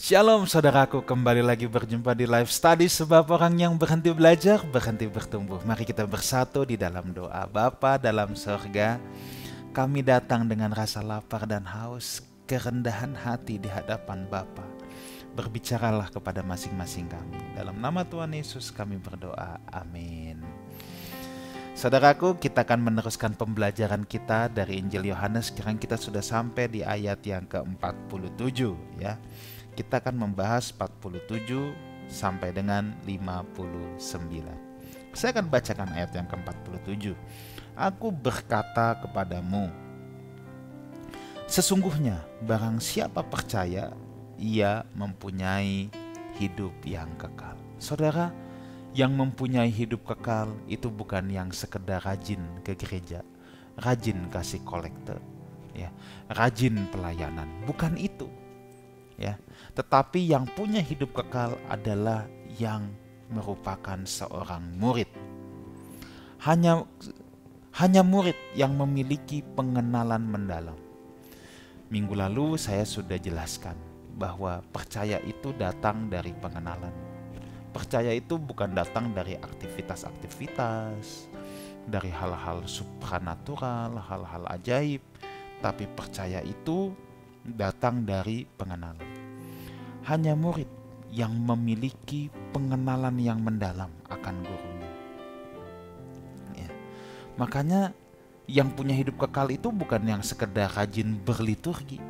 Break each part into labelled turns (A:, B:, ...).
A: Shalom saudaraku, kembali lagi berjumpa di Life Study, sebab orang yang berhenti belajar, berhenti bertumbuh. Mari kita bersatu di dalam doa. Bapa dalam sorga, kami datang dengan rasa lapar dan haus, kerendahan hati di hadapan Bapa. Berbicaralah kepada masing-masing kami. Dalam nama Tuhan Yesus kami berdoa, amin. Saudaraku, kita akan meneruskan pembelajaran kita dari Injil Yohanes. Sekarang kita sudah sampai di ayat yang ke-47 ya. Kita akan membahas 47 sampai dengan 59. Saya akan bacakan ayat yang ke-47. Aku berkata kepadamu, sesungguhnya barang siapa percaya, ia mempunyai hidup yang kekal. Saudara, yang mempunyai hidup kekal itu bukan yang sekedar rajin ke gereja, rajin kasih kolekte, ya, rajin pelayanan, bukan itu. Ya, tetapi yang punya hidup kekal adalah yang merupakan seorang murid. Hanya murid yang memiliki pengenalan mendalam. Minggu lalu saya sudah jelaskan bahwa percaya itu datang dari pengenalan. Percaya itu bukan datang dari aktivitas-aktivitas, dari hal-hal supranatural, hal-hal ajaib, tapi percaya itu datang dari pengenalan. Hanya murid yang memiliki pengenalan yang mendalam akan gurunya. Ya. Makanya yang punya hidup kekal itu bukan yang sekedar rajin berliturgi,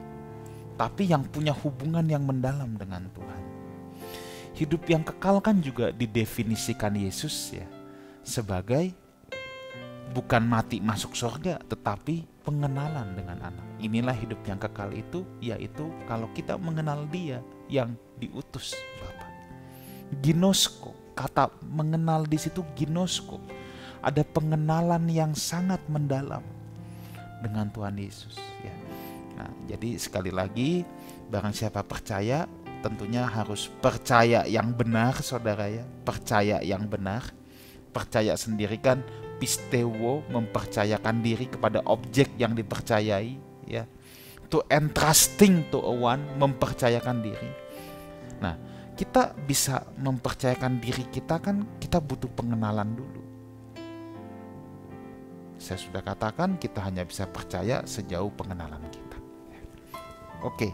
A: tapi yang punya hubungan yang mendalam dengan Tuhan. Hidup yang kekal kan juga didefinisikan Yesus ya sebagai bukan mati masuk surga, tetapi pengenalan dengan anak. Inilah hidup yang kekal itu, yaitu kalau kita mengenal Dia yang diutus Bapa. Ginosko, kata mengenal di situ ginosko. Ada pengenalan yang sangat mendalam dengan Tuhan Yesus. Ya. Nah, jadi sekali lagi, barang siapa percaya, tentunya harus percaya yang benar, saudara ya. Percaya yang benar. Percaya sendiri kan pistewo, mempercayakan diri kepada objek yang dipercayai ya. To entrusting to a one, mempercayakan diri. Nah, kita bisa mempercayakan diri kita kan kita butuh pengenalan dulu. Saya sudah katakan kita hanya bisa percaya sejauh pengenalan kita. Oke,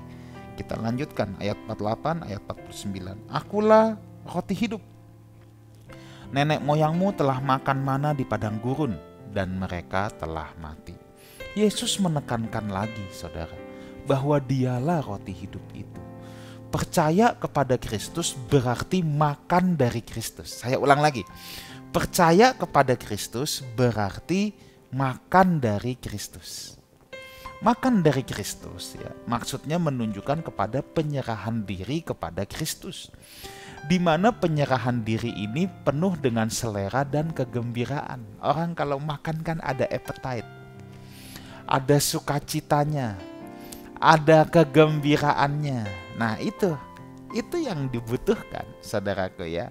A: kita lanjutkan ayat 48, ayat 49. Akulah roti hidup. Nenek moyangmu telah makan mana di padang gurun dan mereka telah mati. Yesus menekankan lagi saudara bahwa dialah roti hidup itu. Percaya kepada Kristus berarti makan dari Kristus. Saya ulang lagi. Percaya kepada Kristus berarti makan dari Kristus. Makan dari Kristus ya, maksudnya menunjukkan kepada penyerahan diri kepada Kristus. Di mana penyerahan diri ini penuh dengan selera dan kegembiraan. Orang kalau makan kan ada appetite, ada sukacitanya, ada kegembiraannya. Nah itu yang dibutuhkan saudaraku ya.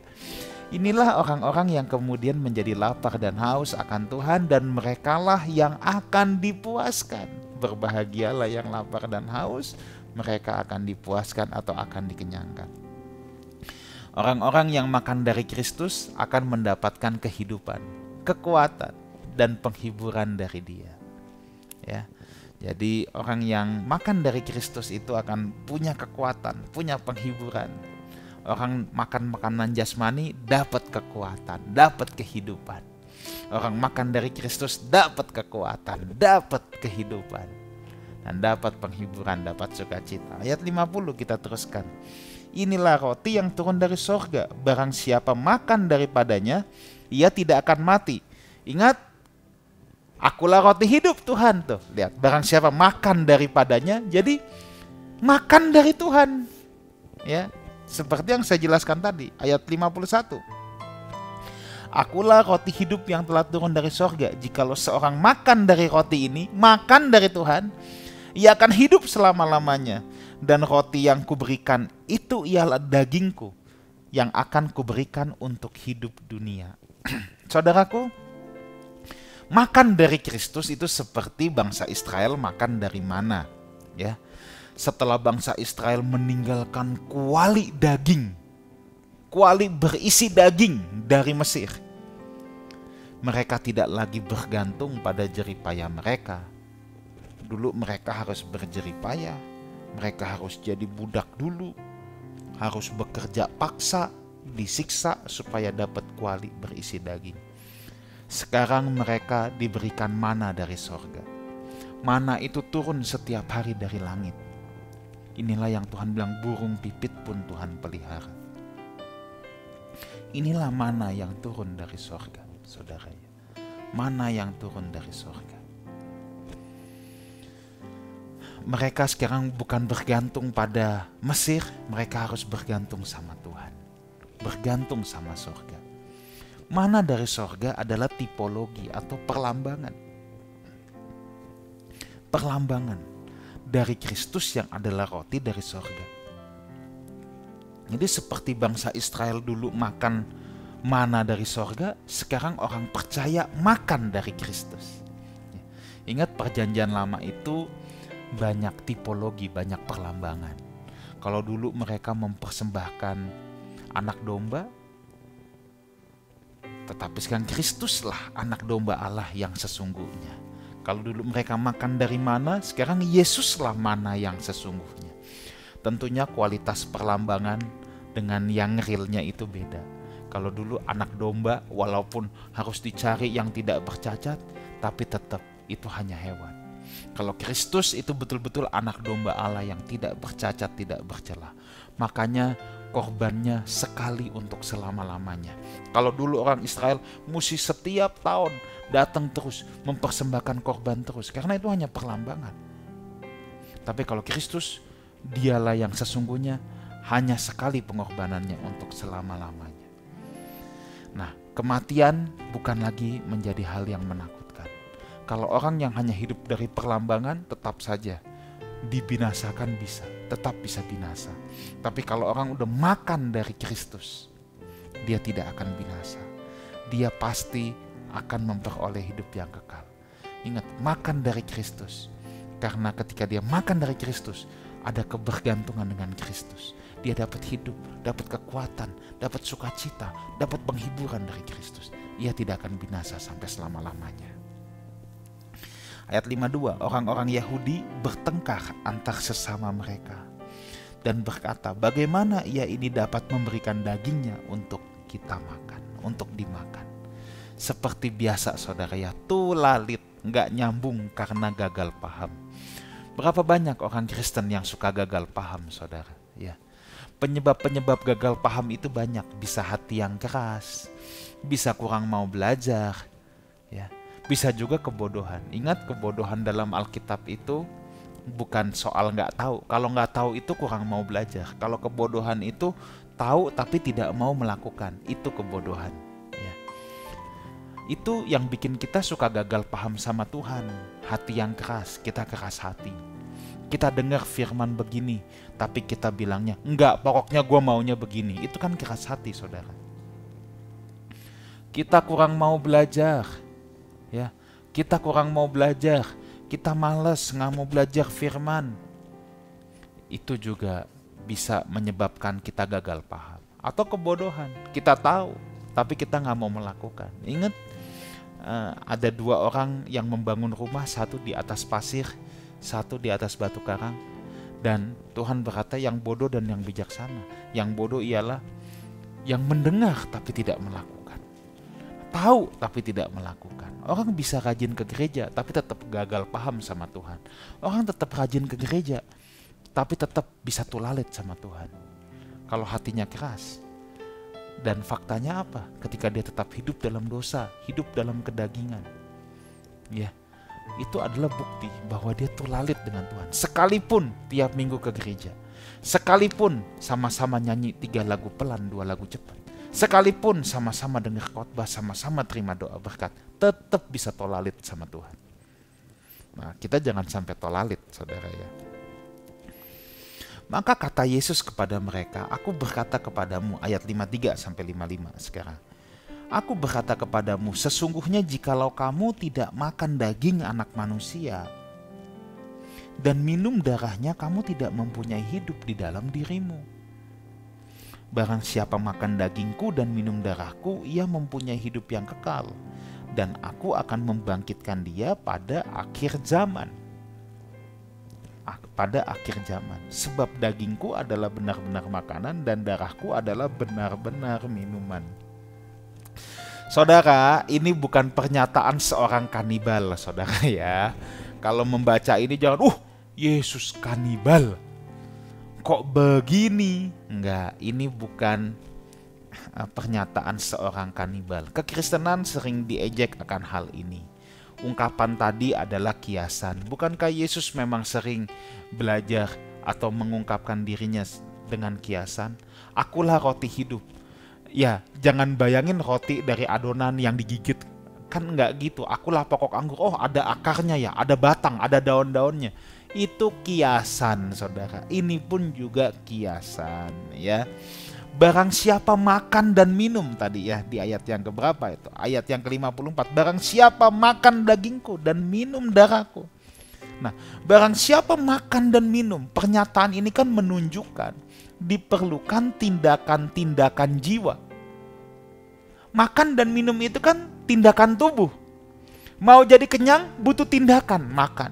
A: Inilah orang-orang yang kemudian menjadi lapar dan haus akan Tuhan, dan merekalah yang akan dipuaskan. Berbahagialah yang lapar dan haus, mereka akan dipuaskan atau akan dikenyangkan. Orang-orang yang makan dari Kristus akan mendapatkan kehidupan, kekuatan, dan penghiburan dari Dia. Ya, jadi orang yang makan dari Kristus itu akan punya kekuatan, punya penghiburan. Orang makan makanan jasmani dapat kekuatan, dapat kehidupan. Orang makan dari Kristus dapat kekuatan, dapat kehidupan, dan dapat penghiburan, dapat sukacita. Ayat 50 kita teruskan. Inilah roti yang turun dari sorga. Barang siapa makan daripadanya, ia tidak akan mati. Ingat, akulah roti hidup Tuhan. Tuh, lihat, barang siapa makan daripadanya, jadi makan dari Tuhan. Ya, seperti yang saya jelaskan tadi, ayat 51. Akulah roti hidup yang telah turun dari sorga. Jikalau seorang makan dari roti ini, makan dari Tuhan, ia akan hidup selama-lamanya. Dan roti yang kuberikan itu ialah dagingku yang akan kuberikan untuk hidup dunia. Saudaraku, makan dari Kristus itu seperti bangsa Israel makan dari mana, ya. setelah bangsa Israel meninggalkan kuali daging, kuali berisi daging dari Mesir, mereka tidak lagi bergantung pada jeripaya mereka. Dulu mereka harus berjeripaya, mereka harus jadi budak dulu, harus bekerja paksa, disiksa supaya dapat kuali berisi daging. Sekarang mereka diberikan mana dari sorga. Mana itu turun setiap hari dari langit. Inilah yang Tuhan bilang, burung pipit pun Tuhan pelihara. Inilah mana yang turun dari sorga, saudara ya. Mana yang turun dari sorga. Mereka sekarang bukan bergantung pada Mesir, mereka harus bergantung sama Tuhan. Bergantung sama sorga. Mana dari sorga adalah tipologi atau perlambangan. Perlambangan dari Kristus yang adalah roti dari sorga. Jadi seperti bangsa Israel dulu makan mana dari sorga, sekarang orang percaya makan dari Kristus. Ingat perjanjian lama itu banyak tipologi, banyak perlambangan. Kalau dulu mereka mempersembahkan anak domba, tetapi sekarang Kristuslah anak domba Allah yang sesungguhnya. Kalau dulu mereka makan dari mana, sekarang Yesuslah mana yang sesungguhnya. Tentunya kualitas perlambangan dengan yang realnya itu beda. Kalau dulu anak domba walaupun harus dicari yang tidak bercacat, tapi tetap itu hanya hewan. Kalau Kristus itu betul-betul anak domba Allah yang tidak bercacat, tidak bercela. Makanya korbannya sekali untuk selama-lamanya. Kalau dulu orang Israel mesti setiap tahun datang terus mempersembahkan korban terus, karena itu hanya perlambangan. Tapi kalau Kristus, dialah yang sesungguhnya, hanya sekali pengorbanannya untuk selama-lamanya. Nah, kematian bukan lagi menjadi hal yang menakutkan. Kalau orang yang hanya hidup dari perlambangan, tetap saja dibinasakan bisa, tetap bisa binasa. Tapi kalau orang udah makan dari Kristus, dia tidak akan binasa. Dia pasti akan memperoleh hidup yang kekal. Ingat, makan dari Kristus. Karena ketika dia makan dari Kristus, ada kebergantungan dengan Kristus. Dia dapat hidup, dapat kekuatan, dapat sukacita, dapat penghiburan dari Kristus. Ia tidak akan binasa sampai selama-lamanya. Ayat 52, orang-orang Yahudi bertengkar antar sesama mereka dan berkata, bagaimana ia ini dapat memberikan dagingnya untuk kita makan, untuk dimakan. Seperti biasa saudara ya, tulalit, nggak nyambung karena gagal paham. Berapa banyak orang Kristen yang suka gagal paham saudara ya. Penyebab-penyebab gagal paham itu banyak, bisa hati yang keras, bisa kurang mau belajar ya. Bisa juga kebodohan. Ingat, kebodohan dalam Alkitab itu bukan soal nggak tahu. Kalau nggak tahu itu kurang mau belajar. Kalau kebodohan itu tahu tapi tidak mau melakukan. Itu kebodohan. Ya. Itu yang bikin kita suka gagal paham sama Tuhan. Hati yang keras, kita keras hati. Kita dengar firman begini, tapi kita bilangnya, enggak, pokoknya gue maunya begini. Itu kan keras hati saudara. Kita kurang mau belajar. Ya, kita kurang mau belajar, kita malas, nggak mau belajar firman. Itu juga bisa menyebabkan kita gagal paham. Atau kebodohan, kita tahu, tapi kita nggak mau melakukan. Ingat, ada dua orang yang membangun rumah, satu di atas pasir, satu di atas batu karang. Dan Tuhan berkata yang bodoh dan yang bijaksana. Yang bodoh ialah yang mendengar tapi tidak melakukan. Tahu tapi tidak melakukan. Orang bisa rajin ke gereja tapi tetap gagal paham sama Tuhan. Orang tetap rajin ke gereja tapi tetap bisa tulalit sama Tuhan. Kalau hatinya keras. Dan faktanya apa? Ketika dia tetap hidup dalam dosa, hidup dalam kedagingan. Ya, itu adalah bukti bahwa dia tulalit dengan Tuhan. Sekalipun tiap minggu ke gereja. Sekalipun sama-sama nyanyi 3 lagu pelan, 2 lagu cepat. Sekalipun sama-sama dengar khotbah, sama-sama terima doa berkat, tetap bisa tolalit sama Tuhan. Nah, kita jangan sampai tolalit, saudara ya. Maka kata Yesus kepada mereka, aku berkata kepadamu, ayat 53 sampai 55 sekarang. Aku berkata kepadamu, sesungguhnya jikalau kamu tidak makan daging anak manusia dan minum darahnya, kamu tidak mempunyai hidup di dalam dirimu. Barang siapa makan dagingku dan minum darahku, ia mempunyai hidup yang kekal, dan aku akan membangkitkan dia pada akhir zaman. Pada akhir zaman. Sebab dagingku adalah benar-benar makanan dan darahku adalah benar-benar minuman. Saudara, ini bukan pernyataan seorang kanibal, saudara ya. Kalau membaca ini jangan, Yesus kanibal. Kok begini? Enggak, ini bukan pernyataan seorang kanibal. Kekristenan sering diejek akan hal ini. Ungkapan tadi adalah kiasan. Bukankah Yesus memang sering belajar atau mengungkapkan dirinya dengan kiasan? Akulah roti hidup. Ya, jangan bayangin roti dari adonan yang digigit. Kan enggak gitu. Akulah pokok anggur. Oh, ada akarnya ya, ada batang, ada daun-daunnya. Itu kiasan, saudara. Ini pun juga kiasan, ya. Barang siapa makan dan minum, tadi ya di ayat yang keberapa itu? Ayat yang ke-54. Barang siapa makan dagingku dan minum darahku. Nah, barang siapa makan dan minum, pernyataan ini kan menunjukkan diperlukan tindakan-tindakan jiwa. Makan dan minum itu kan tindakan tubuh. Mau jadi kenyang butuh tindakan makan.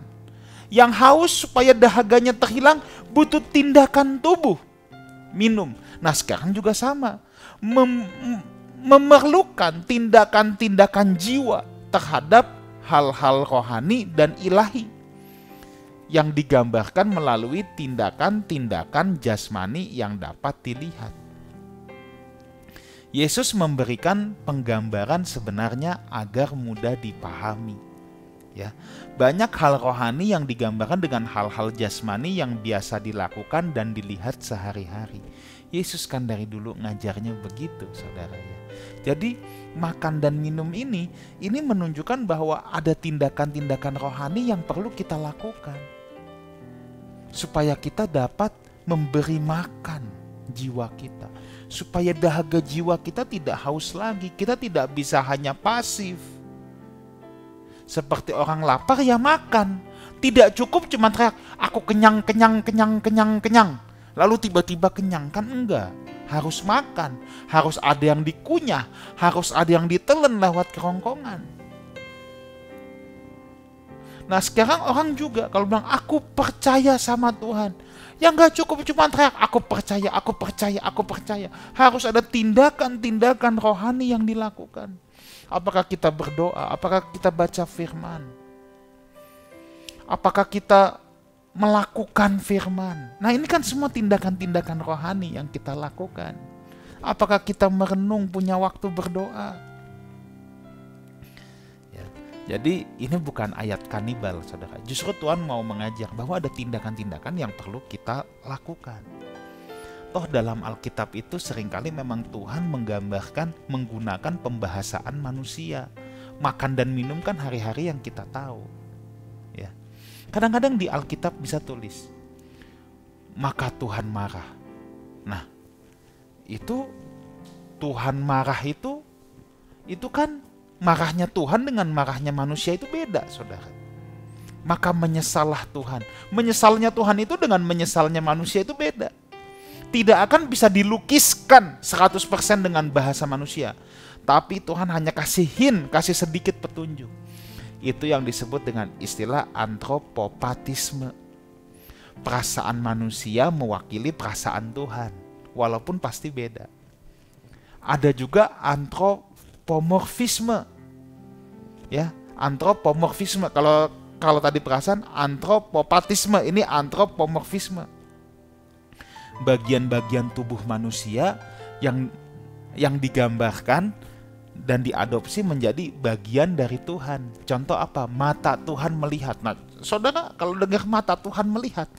A: Yang haus supaya dahaganya terhilang butuh tindakan tubuh, minum. Nah sekarang juga sama, memerlukan tindakan-tindakan jiwa terhadap hal-hal rohani dan ilahi yang digambarkan melalui tindakan-tindakan jasmani yang dapat dilihat. Yesus memberikan penggambaran sebenarnya agar mudah dipahami. Ya, banyak hal rohani yang digambarkan dengan hal-hal jasmani yang biasa dilakukan dan dilihat sehari-hari. Yesus kan dari dulu ngajarnya begitu, saudara ya. Jadi makan dan minum ini menunjukkan bahwa ada tindakan-tindakan rohani yang perlu kita lakukan supaya kita dapat memberi makan jiwa kita, supaya dahaga jiwa kita tidak haus lagi. Kita tidak bisa hanya pasif. Seperti orang lapar ya makan. Tidak cukup cuma teriak, aku kenyang. Lalu tiba-tiba kenyang, kan enggak. Harus makan, harus ada yang dikunyah, harus ada yang ditelan lewat kerongkongan. Nah sekarang orang juga kalau bilang aku percaya sama Tuhan, ya enggak cukup cuma teriak, aku percaya. Harus ada tindakan-tindakan rohani yang dilakukan. Apakah kita berdoa? Apakah kita baca firman? Apakah kita melakukan firman? Nah ini kan semua tindakan-tindakan rohani yang kita lakukan. Apakah kita merenung, punya waktu berdoa? Ya, jadi ini bukan ayat kanibal, saudara. Justru Tuhan mau mengajar bahwa ada tindakan-tindakan yang perlu kita lakukan. Toh dalam Alkitab itu seringkali memang Tuhan menggunakan pembahasaan manusia. Makan dan minum kan hari-hari yang kita tahu. Ya. Kadang-kadang di Alkitab bisa tulis, maka Tuhan marah. Nah, itu Tuhan marah itu kan marahnya Tuhan dengan marahnya manusia itu beda, saudara. Maka menyesallah Tuhan. Menyesalnya Tuhan itu dengan menyesalnya manusia itu beda. Tidak akan bisa dilukiskan 100% dengan bahasa manusia. Tapi Tuhan hanya kasih sedikit petunjuk. Itu yang disebut dengan istilah antropopatisme. Perasaan manusia mewakili perasaan Tuhan, walaupun pasti beda. Ada juga antropomorfisme. Ya, antropomorfisme. Kalau tadi perasaan antropopatisme, ini antropomorfisme. Bagian-bagian tubuh manusia yang digambarkan dan diadopsi menjadi bagian dari Tuhan. Contoh apa? Mata Tuhan melihat. Nah, saudara kalau dengar mata Tuhan melihat,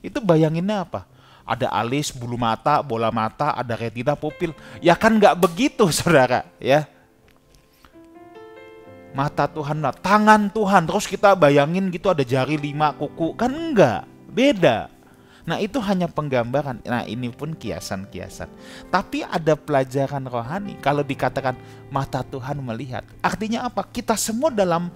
A: itu bayanginnya apa? Ada alis, bulu mata, bola mata, ada retina, pupil. Ya kan nggak begitu, saudara. Ya. Mata Tuhan, tangan Tuhan, terus kita bayangin gitu ada jari 5 kuku. Kan enggak, beda. Nah itu hanya penggambaran. Nah ini pun kiasan-kiasan. Tapi ada pelajaran rohani. Kalau dikatakan mata Tuhan melihat, artinya apa? Kita semua dalam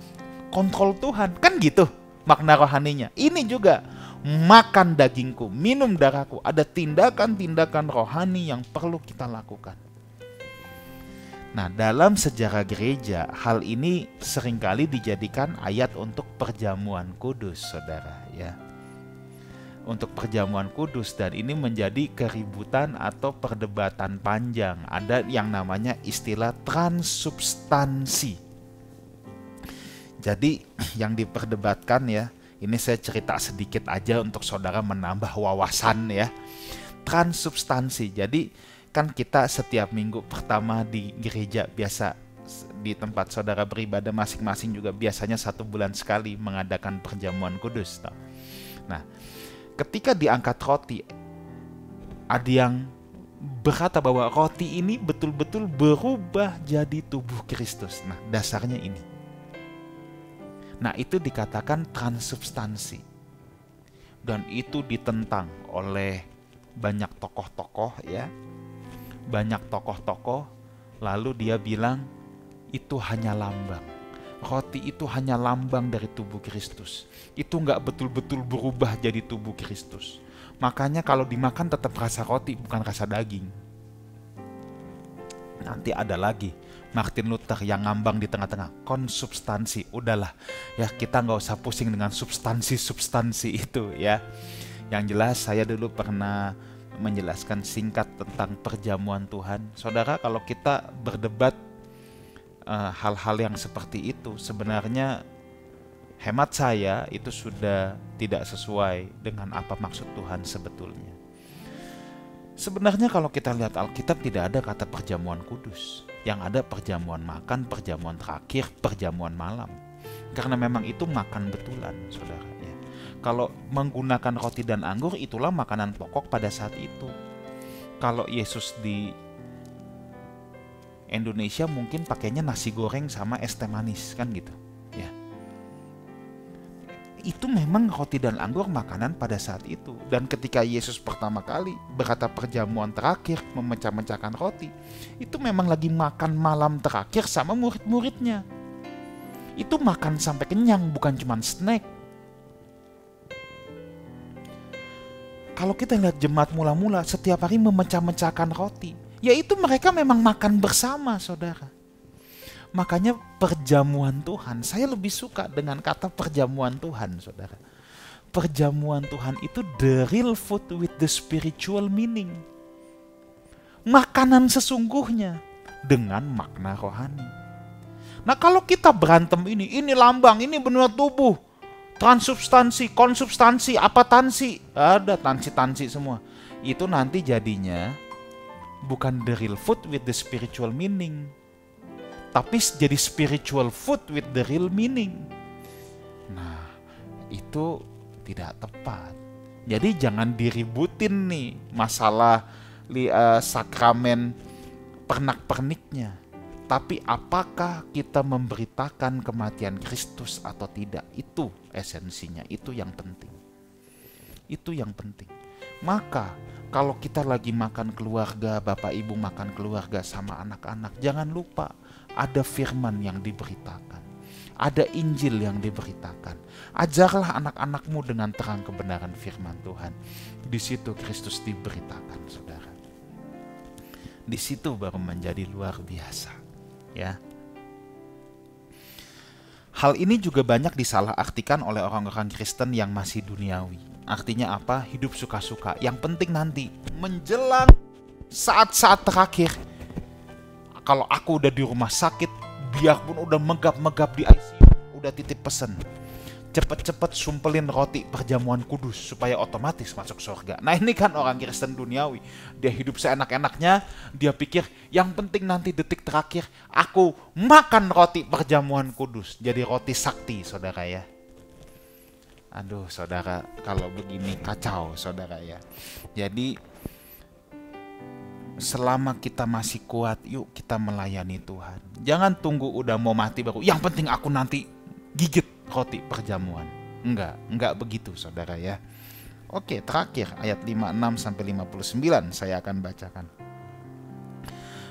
A: kontrol Tuhan. Kan gitu. makna rohaninya. Ini juga makan dagingku, minum darahku. Ada tindakan-tindakan rohani yang perlu kita lakukan. Nah, dalam sejarah gereja, hal ini seringkali dijadikan ayat untuk perjamuan kudus, saudara, ya. Untuk perjamuan kudus, dan ini menjadi keributan atau perdebatan panjang. Ada yang namanya istilah transubstansi. Jadi yang diperdebatkan, ya, ini saya cerita sedikit aja untuk saudara menambah wawasan, ya. Transubstansi. Jadi kan kita setiap minggu pertama di gereja biasa, di tempat saudara beribadah masing-masing juga biasanya 1 bulan sekali mengadakan perjamuan kudus. Nah, ketika diangkat roti, ada yang berkata bahwa roti ini betul-betul berubah jadi tubuh Kristus. Nah, dasarnya ini. Nah, itu dikatakan transubstansi. Dan itu ditentang oleh banyak tokoh-tokoh, ya. Banyak tokoh-tokoh, lalu dia bilang itu hanya lambang. Roti itu hanya lambang dari tubuh Kristus. Itu nggak betul-betul berubah jadi tubuh Kristus. Makanya kalau dimakan tetap rasa roti, bukan rasa daging. Nanti ada lagi Martin Luther yang ngambang di tengah-tengah, konsubstansi. Udahlah, ya, kita nggak usah pusing dengan substansi-substansi itu, ya. Yang jelas saya dulu pernah menjelaskan singkat tentang perjamuan Tuhan. Saudara, kalau kita berdebat hal-hal yang seperti itu, sebenarnya hemat saya itu sudah tidak sesuai dengan apa maksud Tuhan sebetulnya. Sebenarnya kalau kita lihat Alkitab, tidak ada kata perjamuan kudus. Yang ada perjamuan makan, perjamuan terakhir, perjamuan malam. Karena memang itu makan betulan, saudara. Kalau menggunakan roti dan anggur, itulah makanan pokok pada saat itu. Kalau Yesus di Indonesia mungkin pakainya nasi goreng sama es teh manis, kan gitu, ya. Itu memang roti dan anggur makanan pada saat itu. Dan ketika Yesus pertama kali berkata perjamuan terakhir, memecah-mecahkan roti, itu memang lagi makan malam terakhir sama murid-muridnya. Itu makan sampai kenyang, bukan cuma snack. Kalau kita lihat jemaat mula-mula setiap hari memecah-mecahkan roti, yaitu mereka memang makan bersama, saudara. Makanya perjamuan Tuhan, saya lebih suka dengan kata perjamuan Tuhan, saudara. Perjamuan Tuhan itu the real food with the spiritual meaning. Makanan sesungguhnya dengan makna rohani. Nah, kalau kita berantem ini lambang, ini benar tubuh. Transubstansi, konsubstansi, apa tansi? Ada tansi-tansi semua. Itu nanti jadinya bukan the real food with the spiritual meaning, tapi jadi spiritual food with the real meaning. Nah, itu tidak tepat. Jadi jangan diributin nih masalah sakramen pernak-perniknya. Tapi apakah kita memberitakan kematian Kristus atau tidak? Itu esensinya, itu yang penting. Itu yang penting. Maka kalau kita lagi makan keluarga, Bapak Ibu makan keluarga sama anak-anak, jangan lupa ada firman yang diberitakan. Ada Injil yang diberitakan. Ajarlah anak-anakmu dengan terang kebenaran firman Tuhan. Di situ Kristus diberitakan, saudara. Di situ baru menjadi luar biasa. Ya. Hal ini juga banyak disalahartikan oleh orang-orang Kristen yang masih duniawi. Artinya apa? Hidup suka-suka. Yang penting nanti menjelang saat-saat terakhir, kalau aku udah di rumah sakit, biarpun udah megap-megap di ICU, udah titip pesan, cepet-cepet sumpelin roti perjamuan kudus supaya otomatis masuk surga. Nah, ini kan orang Kristen duniawi. Dia hidup seenak-enaknya, dia pikir yang penting nanti detik terakhir aku makan roti perjamuan kudus. Jadi roti sakti, saudara, ya. Aduh, saudara, kalau begini kacau, saudara, ya. Jadi selama kita masih kuat, yuk kita melayani Tuhan. Jangan tunggu udah mau mati baru, yang penting aku nanti gigit roti perjamuan. Enggak begitu, saudara, ya. Oke, terakhir ayat 56-59 saya akan bacakan.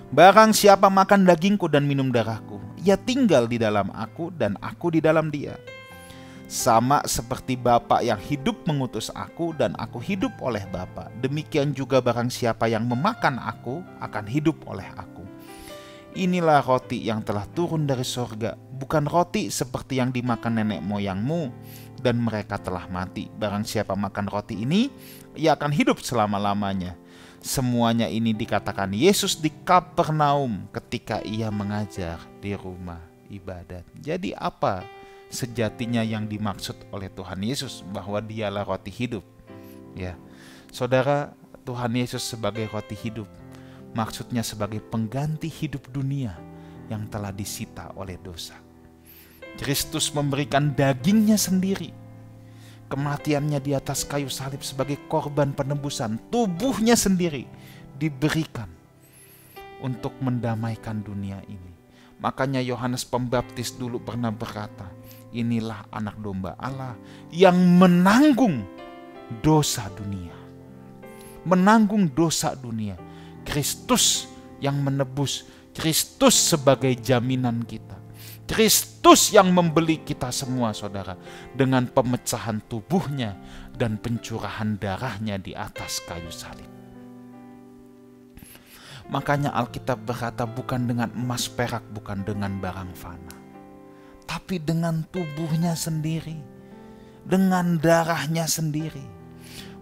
A: Barang siapa makan dagingku dan minum darahku, ia tinggal di dalam aku dan aku di dalam dia. Sama seperti Bapa yang hidup mengutus aku dan aku hidup oleh Bapa, demikian juga barang siapa yang memakan aku akan hidup oleh aku. Inilah roti yang telah turun dari sorga, bukan roti seperti yang dimakan nenek moyangmu, dan mereka telah mati. Barang siapa makan roti ini, ia akan hidup selama-lamanya. Semuanya ini dikatakan Yesus di Kapernaum ketika ia mengajar di rumah ibadat. Jadi apa sejatinya yang dimaksud oleh Tuhan Yesus bahwa dialah roti hidup? Ya, saudara, Tuhan Yesus sebagai roti hidup maksudnya sebagai pengganti hidup dunia yang telah disita oleh dosa. Kristus memberikan dagingnya sendiri, kematiannya di atas kayu salib sebagai korban penebusan, tubuhnya sendiri diberikan untuk mendamaikan dunia ini. Makanya Yohanes Pembaptis dulu pernah berkata, inilah anak domba Allah yang menanggung dosa dunia. Menanggung dosa dunia. Kristus yang menebus, Kristus sebagai jaminan kita. Kristus yang membeli kita semua, saudara, dengan pemecahan tubuhnya dan pencurahan darahnya di atas kayu salib. Makanya Alkitab berkata bukan dengan emas perak, bukan dengan barang fana, tapi dengan tubuhnya sendiri, dengan darahnya sendiri.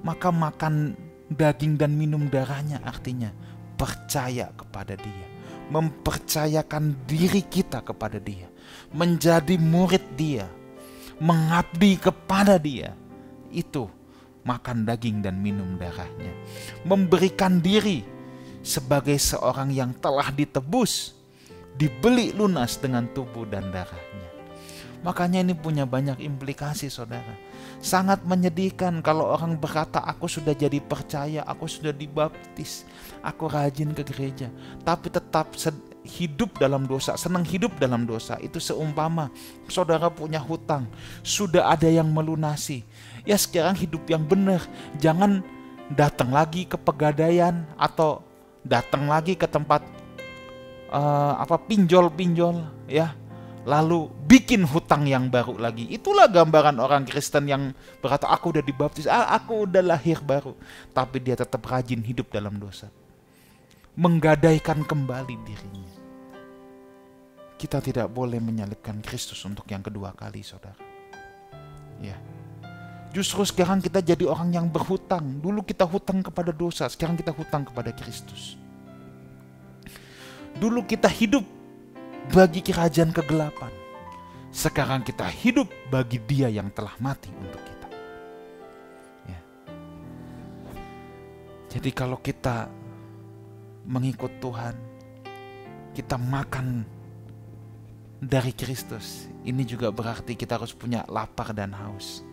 A: Maka makan daging dan minum darahnya artinya percaya kepada Dia, mempercayakan diri kita kepada Dia, menjadi murid Dia, mengabdi kepada Dia. Itu makan daging dan minum darahnya. Memberikan diri sebagai seorang yang telah ditebus, dibeli lunas dengan tubuh dan darahnya. Makanya ini punya banyak implikasi, saudara. Sangat menyedihkan kalau orang berkata, aku sudah jadi percaya, aku sudah dibaptis, aku rajin ke gereja, tapi tetap hidup dalam dosa, senang hidup dalam dosa. Itu seumpama saudara punya hutang, sudah ada yang melunasi. Ya sekarang hidup yang benar, jangan datang lagi ke pegadaian atau datang lagi ke tempat pinjol-pinjol, ya, lalu bikin hutang yang baru lagi. Itulah gambaran orang Kristen yang berkata, aku udah dibaptis, aku udah lahir baru, tapi dia tetap rajin hidup dalam dosa, menggadaikan kembali dirinya. Kita tidak boleh menyalibkan Kristus untuk yang kedua kali, saudara. Ya, justru sekarang kita jadi orang yang berhutang. Dulu kita hutang kepada dosa, sekarang kita hutang kepada Kristus. Dulu kita hidup bagi kerajaan kegelapan, sekarang kita hidup bagi Dia yang telah mati untuk kita. Ya. Jadi kalau kita mengikut Tuhan, kita makan dari Kristus, ini juga berarti kita harus punya lapar dan haus.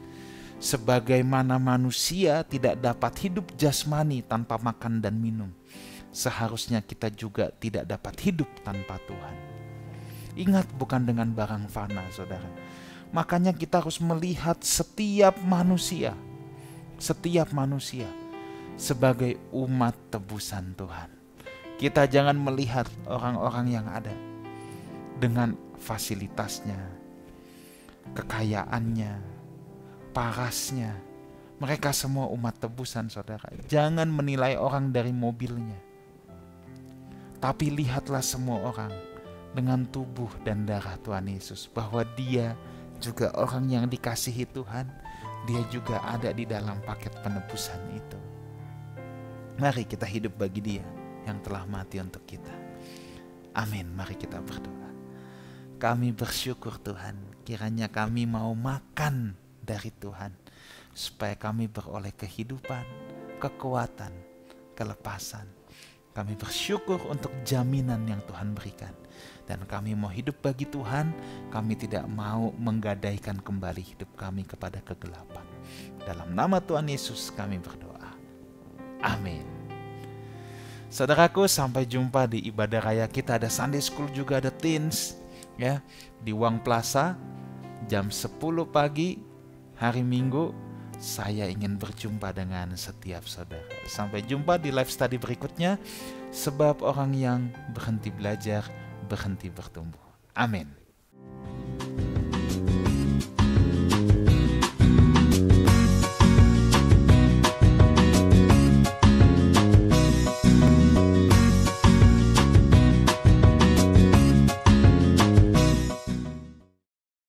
A: Sebagaimana manusia tidak dapat hidup jasmani tanpa makan dan minum, seharusnya kita juga tidak dapat hidup tanpa Tuhan. Ingat, bukan dengan barang fana, saudara. Makanya kita harus melihat setiap manusia sebagai umat tebusan Tuhan. Kita jangan melihat orang-orang yang ada dengan fasilitasnya, kekayaannya, parasnya. Mereka semua umat tebusan, saudara. Jangan menilai orang dari mobilnya, tapi lihatlah semua orang dengan tubuh dan darah Tuhan Yesus, bahwa Dia juga orang yang dikasihi Tuhan. Dia juga ada di dalam paket penebusan itu. Mari kita hidup bagi Dia yang telah mati untuk kita. Amin. Mari kita berdoa. Kami bersyukur Tuhan, kiranya kami mau makan dari Tuhan, supaya kami beroleh kehidupan, kekuatan, kelepasan. Kami bersyukur untuk jaminan yang Tuhan berikan. Dan kami mau hidup bagi Tuhan, kami tidak mau menggadaikan kembali hidup kami kepada kegelapan. Dalam nama Tuhan Yesus kami berdoa. Amin. Saudaraku, sampai jumpa di ibadah raya kita. Ada Sunday School juga, ada Teens, ya, di Wang Plaza jam 10 pagi hari Minggu. Saya ingin berjumpa dengan setiap saudara. Sampai jumpa di live study berikutnya. Sebab orang yang berhenti belajar berhenti bertumbuh. Amin.